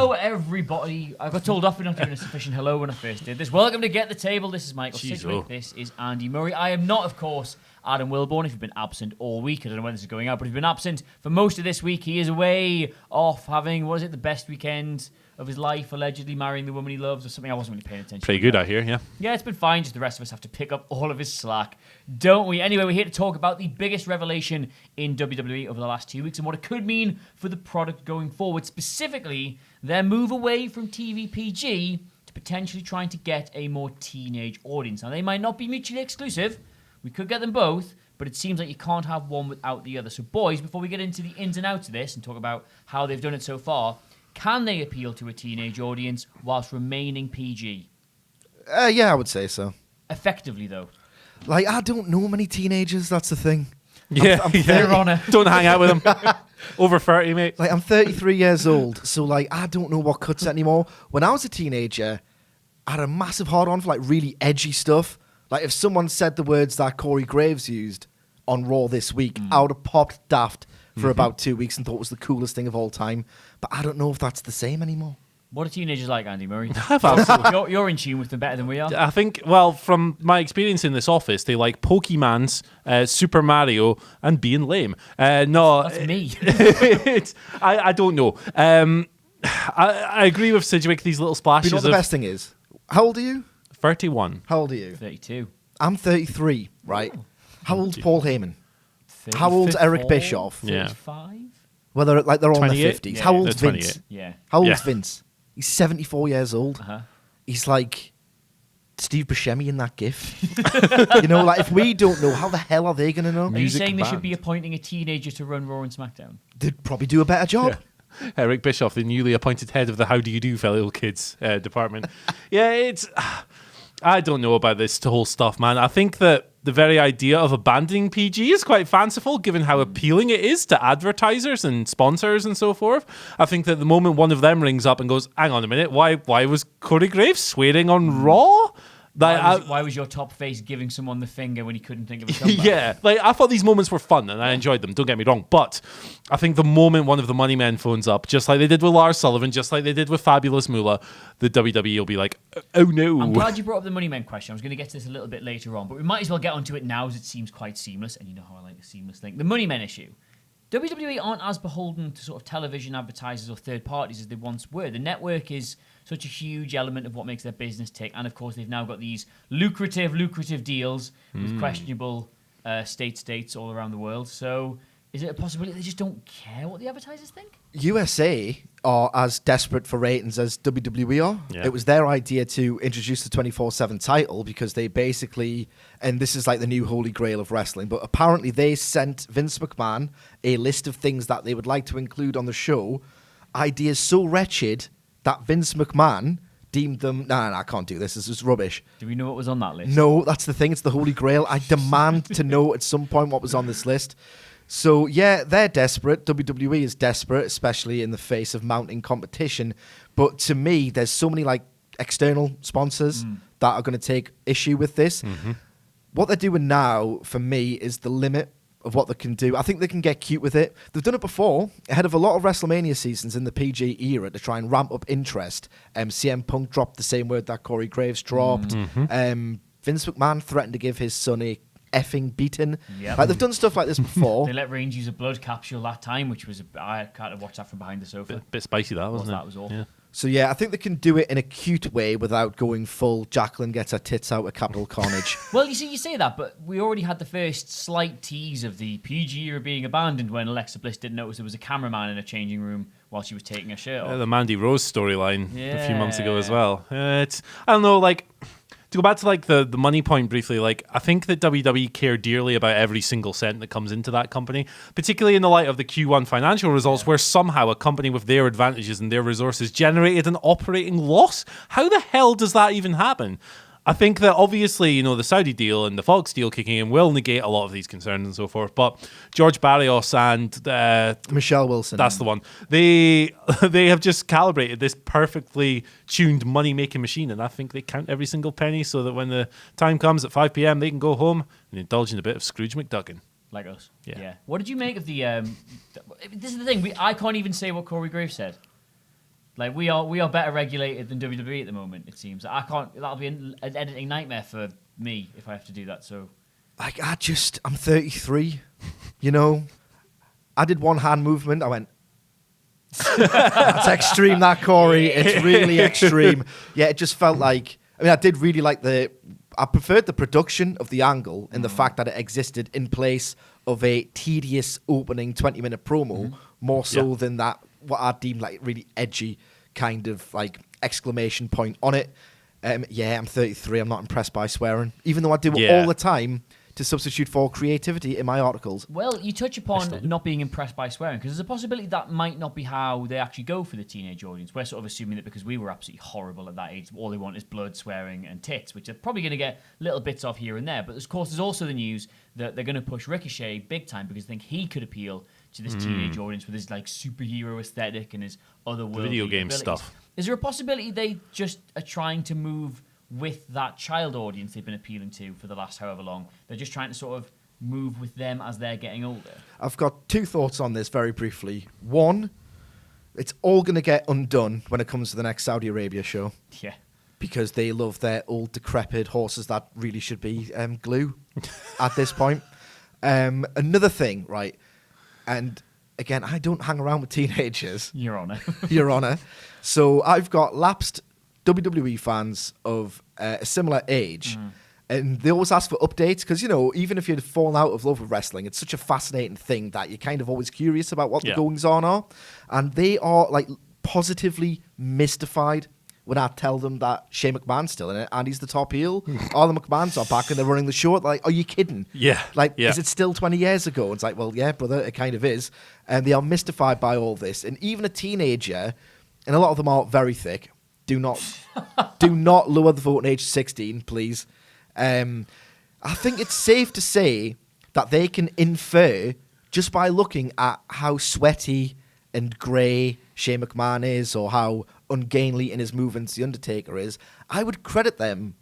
Hello, everybody. I got told off for not doing a sufficient hello when I first did this. Welcome to Get the Table. This is Michael Sidgwick. This is Andy Murray. I am not, of course, Adam Wilbourn. If you've been absent all week, I don't know when this is going out, but if you've been absent for most of this week, he is away off having, the best weekend of his life, allegedly marrying the woman he loves or something. I wasn't really paying attention. Pretty good, I hear, yeah. Yeah, it's been fine. Just the rest of us have to pick up all of his slack, don't we? Anyway, we're here to talk about the biggest revelation in WWE over the last 2 weeks and what it could mean for the product going forward. Specifically, their move away from TV PG to potentially trying to get a more teenage audience. Now, they might not be mutually exclusive. We could get them both, but it seems like you can't have one without the other. So, boys, before we get into the ins and outs of this and talk about how they've done it so far, can they appeal to a teenage audience whilst remaining PG? Yeah, I would say so. Effectively, though. Like, I don't know many teenagers, that's the thing. Yeah, Your Honour. Don't hang out with them. Over 30, mate. Like, I'm 33 years old, so, like, I don't know what cuts anymore. When I was a teenager, I had a massive hard-on for, like, really edgy stuff. Like, if someone said the words that Corey Graves used on Raw this week, I would have popped daft for about 2 weeks and thought it was the coolest thing of all time. But I don't know if that's the same anymore. What are teenagers like, Andy Murray? You're in tune with them better than we are. I think, well, from my experience in this office, they like Pokemons, Super Mario, and being lame. No, That's me. I don't know. I agree with Sidgwick, these little splashes. You know what the best thing is? How old are you? 31. How old are you? 32. I'm 33, right? How old's Paul Heyman? 34? How old's Eric Bischoff? Yeah. 35? Well, they're all in their 50s. Yeah, How old's they're Vince? 28. Yeah. How old's Yeah. Vince? He's 74 years old. Uh-huh. He's like Steve Buscemi in that gif. You know, like, if we don't know, how the hell are they going to know? Are you saying they should be appointing a teenager to run Raw and SmackDown? They'd probably do a better job. Yeah. Eric Bischoff, the newly appointed head of the How Do You Do, fellow kids department. Yeah, it's... I don't know about this whole stuff, man. I think that the very idea of abandoning PG is quite fanciful, given how appealing it is to advertisers and sponsors and so forth. I think that the moment one of them rings up and goes, hang on a minute, why was Corey Graves swearing on Raw? Like, why was your top face giving someone the finger when he couldn't think of a comeback? Yeah, like, I thought these moments were fun and I enjoyed them, don't get me wrong, but I think the moment one of the money men phones up, just like they did with Lars Sullivan, just like they did with Fabulous Moolah, the WWE will be like, oh no. I'm glad you brought up the money men question. I was going to get to this a little bit later on, but we might as well get onto it now as it seems quite seamless, and you know how I like a seamless thing. The money men issue. WWE aren't as beholden to sort of television advertisers or third parties as they once were. The network is such a huge element of what makes their business tick. And, of course, they've now got these lucrative deals with questionable states all around the world. So is it a possibility they just don't care what the advertisers think? USA are as desperate for ratings as WWE are. Yeah. It was their idea to introduce the 24/7 title because they basically, and this is like the new holy grail of wrestling, but apparently they sent Vince McMahon a list of things that they would like to include on the show, ideas so wretched that Vince McMahon deemed them, no, I can't do this is rubbish. Do we know what was on that list? No, that's the thing, it's the holy grail. I demand to know at some point what was on this list. So, yeah, they're desperate. WWE is desperate, especially in the face of mounting competition. But to me, there's so many like external sponsors that are going to take issue with this. What they're doing now, for me, is the limit of what they can do. I think they can get cute with it. They've done it before, ahead of a lot of WrestleMania seasons in the PG era to try and ramp up interest. CM Punk dropped the same word that Corey Graves dropped. Vince McMahon threatened to give his son a effing beaten. Yep. Like, they've done stuff like this before. They let Reigns use a blood capsule that time, which was I kind of watched that from behind the sofa. Bit spicy, that, wasn't it? That was awful. Yeah. So, yeah, I think they can do it in a cute way without going full Jacqueline gets her tits out at Capital Carnage. Well, you see, you say that, but we already had the first slight tease of the PG era being abandoned when Alexa Bliss didn't notice there was a cameraman in a changing room while she was taking her shirt off. The Mandy Rose storyline a few months ago as Yeah. well. It's, I don't know, like, to go back to like the money point briefly, like, I think that WWE care dearly about every single cent that comes into that company, particularly in the light of the Q1 financial results, where somehow a company with their advantages and their resources generated an operating loss. How the hell does that even happen? I think that obviously, you know, the Saudi deal and the Fox deal kicking in will negate a lot of these concerns and so forth. But George Barrios and Michelle Wilson. that's the one. They have just calibrated this perfectly tuned money-making machine, and I think they count every single penny so that when the time comes at 5 p.m., they can go home and indulge in a bit of Scrooge McDuckin. Like us. Yeah. What did you make of the... this is the thing. I can't even say what Corey Graves said. Like we are better regulated than WWE at the moment. It seems I can't. That'll be an editing nightmare for me if I have to do that. So, Like, I'm 33. You know, I did one hand movement. I went. That's extreme, that Corey. It's really extreme. Yeah, it just felt like. I mean, I did really like I preferred the production of the angle and the fact that it existed in place of a tedious opening 20-minute promo, more so than that what I deemed like really edgy kind of like exclamation point on it. Yeah, I'm 33. I'm not impressed by swearing, even though I do it all the time to substitute for creativity in my articles. well, you touch upon not being impressed by swearing because there's a possibility that might not be how they actually go for the teenage audience. We're sort of assuming that because we were absolutely horrible at that age, all they want is blood, swearing, and tits, which are probably going to get little bits of here and there. But of course, there's also the news that they're going to push Ricochet big time because they think he could appeal to this teenage audience with his like superhero aesthetic and his otherworldly Video game abilities. stuff. Is there a possibility they just are trying to move with that child audience they've been appealing to for the last however long? They're just trying to sort of move with them as they're getting older. I've got two thoughts on this very briefly. One, it's all going to get undone when it comes to the next Saudi Arabia show Yeah. because they love their old decrepit horses that really should be glue at this point. Another thing, right, and again, I don't hang around with teenagers, Your Honour. Your Honour. So I've got lapsed WWE fans of a similar age. And they always ask for updates because, you know, even if you'd fallen out of love with wrestling, it's such a fascinating thing that you're kind of always curious about what the goings on are. And they are, like, positively mystified when I tell them that Shane McMahon's still in it and he's the top heel. All the McMahons are back and they're running the show. Like, are you kidding? Yeah. Like, is it still 20 years ago? And it's like, well, yeah, brother, it kind of is. And they are mystified by all this. And even a teenager, and a lot of them are very thick, do not lower the voting age to 16, please. I think it's safe to say that they can infer just by looking at how sweaty and grey Shane McMahon is or how ungainly in his movements The Undertaker is. I would credit them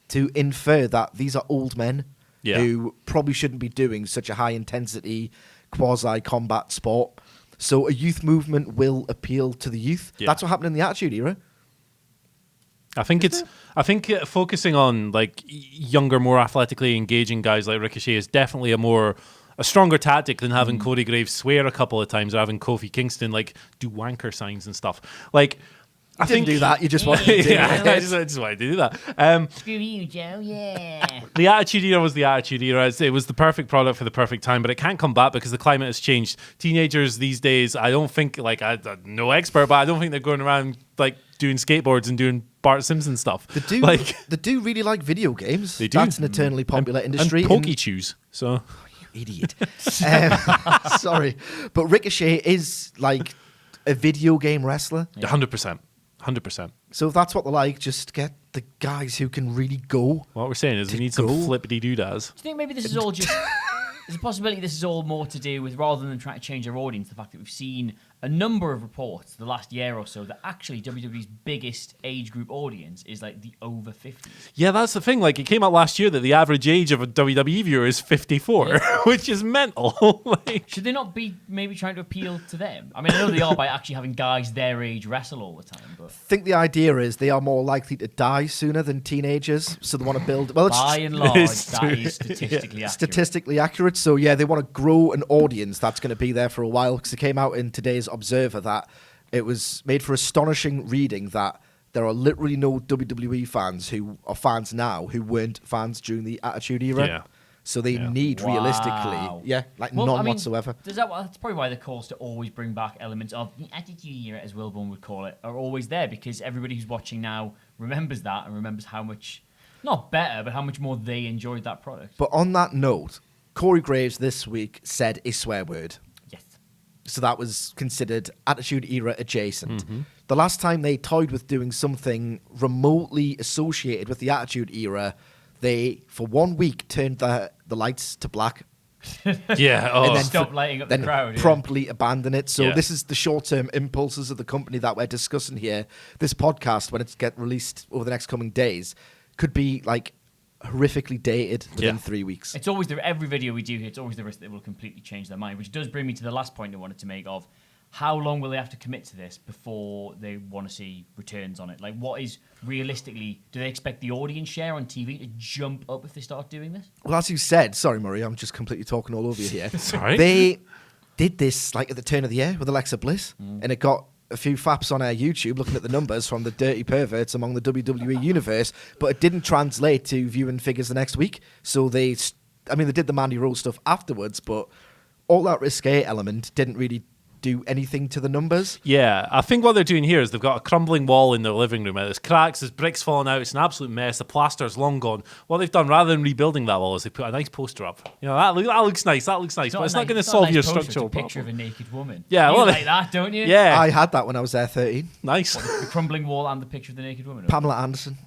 to infer that these are old men who probably shouldn't be doing such a high-intensity quasi-combat sport. So a youth movement will appeal to the youth. Yeah. That's what happened in the Attitude Era. I think focusing on like younger, more athletically engaging guys like Ricochet is definitely a stronger tactic than having Cody Graves swear a couple of times or having Kofi Kingston like do wanker signs and stuff. Like I didn't think do that. You just wanted to do yeah, it. I just wanted to do that. Screw you, Joe. Yeah. The Attitude Era was the Attitude Era. It was the perfect product for the perfect time, but it can't come back because the climate has changed. Teenagers these days, I don't think, like, I'm no expert, but I don't think they're going around like doing skateboards and doing Bart Simpson stuff. They do really like video games. They do. That's an eternally popular industry. And pokey chews. So Idiot. Sorry. But Ricochet is like a video game wrestler. 100%. 100%. So if that's what they like, just get the guys who can really go. What we're saying is we need some flippity doodads. Do you think maybe this is all just... There's a possibility this is all more to do with, rather than trying to change their audience, the fact that we've seen a number of reports the last year or so that actually WWE's biggest age group audience is like the over 50s. Yeah, that's the thing. Like, it came out last year that the average age of a WWE viewer is 54, which is mental. Like, should they not be maybe trying to appeal to them? I mean, I know they are by actually having guys their age wrestle all the time, but... I think the idea is they are more likely to die sooner than teenagers, so they want to build... Well, it's by and large, that is statistically accurate. Statistically accurate. So, yeah, they want to grow an audience that's going to be there for a while, because it came out in today's Observer that it was made for astonishing reading that there are literally no WWE fans who are fans now who weren't fans during the Attitude Era. Yeah. So they need realistically, none whatsoever. That's probably why the calls to always bring back elements of the Attitude Era, as Wilbourn would call it, are always there, because everybody who's watching now remembers that and remembers how much, not better, but how much more they enjoyed that product. But on that note, Corey Graves this week said a swear word. Yes. So that was considered Attitude Era adjacent. Mm-hmm. The last time they toyed with doing something remotely associated with the Attitude Era, they, for 1 week, turned the lights to black. yeah. Oh. And then Stop lighting up the crowd. Promptly abandon it. So Yeah. this is the short-term impulses of the company that we're discussing here. This podcast, when it's get released over the next coming days, could be like horrifically dated within 3 weeks. It's always every video we do here, it's always the risk that it will completely change their mind, which does bring me to the last point I wanted to make of how long will they have to commit to this before they want to see returns on it? Like, what is realistically, do they expect the audience share on TV to jump up if they start doing this? Well, as you said, sorry, Murray, I'm just completely talking all over you here. Sorry? They did this like at the turn of the year with Alexa Bliss, and it got a few faps on our YouTube looking at the numbers from the dirty perverts among the WWE universe, but it didn't translate to viewing figures the next week. So they did the Mandy Rose stuff afterwards, but all that risque element didn't really do anything to the numbers. Yeah, I think what they're doing here is they've got a crumbling wall in their living room. There's cracks, there's bricks falling out. It's an absolute mess. The plaster's long gone. What they've done, rather than rebuilding that wall, is they put a nice poster up. You know, that looks nice. That looks nice, but it's not going to solve your structural problem. It's a picture of a naked woman. Yeah, you well, like that, don't you? Yeah, I had that when I was there 13. nice. The crumbling wall and the picture of the naked woman. Pamela Anderson.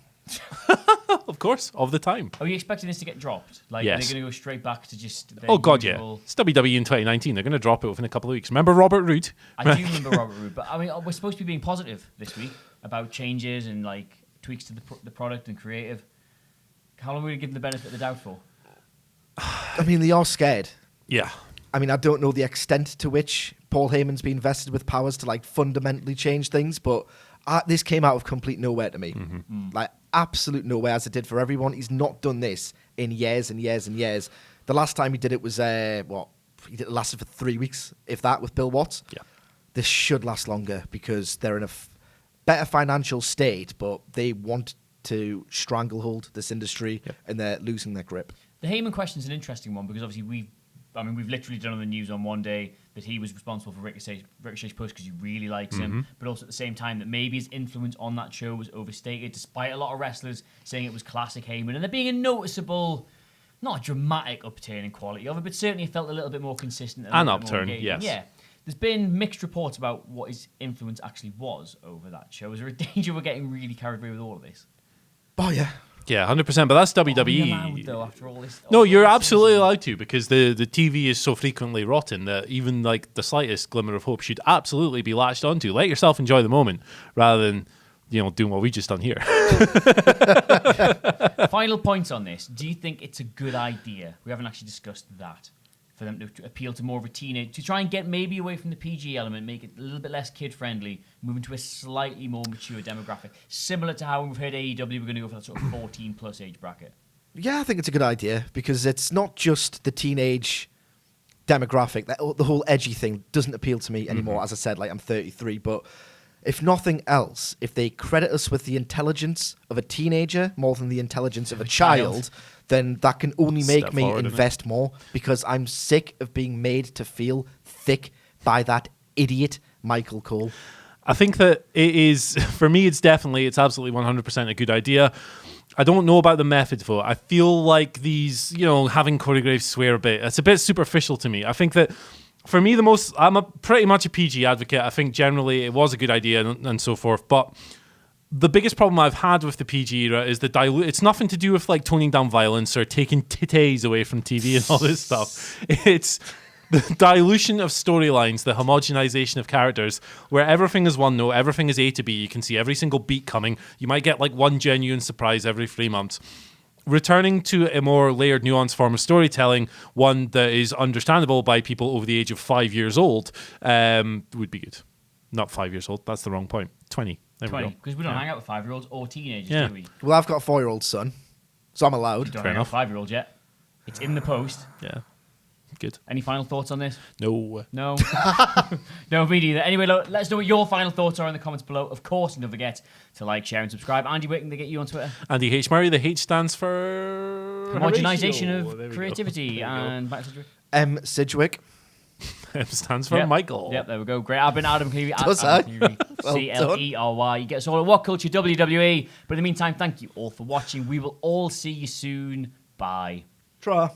Of course, of the time. Are you expecting this to get dropped? Like, Yes. are they going to go straight back to just their Oh God, usual... yeah. It's WWE in 2019. They're going to drop it within a couple of weeks. Remember Robert Roode? I do remember Robert Roode, but I mean, we're supposed to be being positive this week about changes and like tweaks to the product and creative. How long are we giving the benefit of the doubt for? I mean, they are scared. Yeah. I mean, I don't know the extent to which Paul Heyman's been vested with powers to like fundamentally change things, but this came out of complete nowhere to me. Like absolute nowhere, as it did for everyone. He's not done this in years and years and years. The last time he did it was it lasted for 3 weeks, if that, with Bill Watts. Yeah. This should last longer because they're in a better financial state, but they want to stranglehold this industry and they're losing their grip. The Heyman question is an interesting one because obviously we've literally done on the news on one day that he was responsible for Ricochet's push because he really likes him, but also at the same time that maybe his influence on that show was overstated, despite a lot of wrestlers saying it was classic Heyman, and there being a noticeable, not a dramatic upturn in quality of it, but certainly it felt a little bit more consistent. An upturn, yes. Yeah. There's been mixed reports about what his influence actually was over that show. Is there a danger we're getting really carried away with all of this? Oh, yeah. Yeah, 100%. But that's Are we WWE. allowed, though, after all this? No, all you're this absolutely season? allowed to because the TV is so frequently rotten that even like the slightest glimmer of hope should absolutely be latched onto. Let yourself enjoy the moment rather than doing what we just done here. Final points on this. Do you think it's a good idea? We haven't actually discussed that. For them to appeal to more of a teenage, to try and get maybe away from the PG element, make it a little bit less kid-friendly, move into a slightly more mature demographic, similar to how we've heard AEW, we're going to go for that sort of 14-plus age bracket. Yeah, I think it's a good idea because it's not just the teenage demographic. The whole edgy thing doesn't appeal to me anymore. As I said, like I'm 33, but if nothing else, if they credit us with the intelligence of a teenager more than the intelligence of a child, then that can only make Step me forward, invest more because I'm sick of being made to feel thick by that idiot Michael Cole. I think that it is, for me, it's absolutely 100% a good idea. I don't know about the method, though. I feel like these, having choreographed swear a bit, it's a bit superficial to me. I think that for me, I'm pretty much a PG advocate. I think generally it was a good idea and so forth, but the biggest problem I've had with the PG era is it's nothing to do with like toning down violence or taking titties away from TV and all this stuff. It's the dilution of storylines, the homogenization of characters, where everything is one note, everything is A to B. You can see every single beat coming. You might get like one genuine surprise every 3 months. Returning to a more layered, nuanced form of storytelling, one that is understandable by people over the age of 5 years old, would be good. Not 5 years old. That's the wrong point. 20. There 20, we go. because we don't hang out with 5-year-olds or teenagers, Yeah. do we? Well, I've got a 4-year-old son, so I'm allowed. We don't Fair hang out with enough. 5-year-olds yet. It's in the post. Yeah. Good. Any final thoughts on this? No. No. No, me neither. Anyway, let us know what your final thoughts are in the comments below. Of course, don't forget to like, share, and subscribe. Andy, where can they get you on Twitter? Andy H. Murray. The H stands for Homogenization Horatio. There we of go. creativity. There we go. And Max Sidgwick. M. Sidgwick. M stands for Yep. Michael. Yep, there we go. Great. I've been Adam Clery. Does Adam Clery, Well Clery. You get us all at WhatCulture WWE. But in the meantime, thank you all for watching. We will all see you soon. Bye. Tra.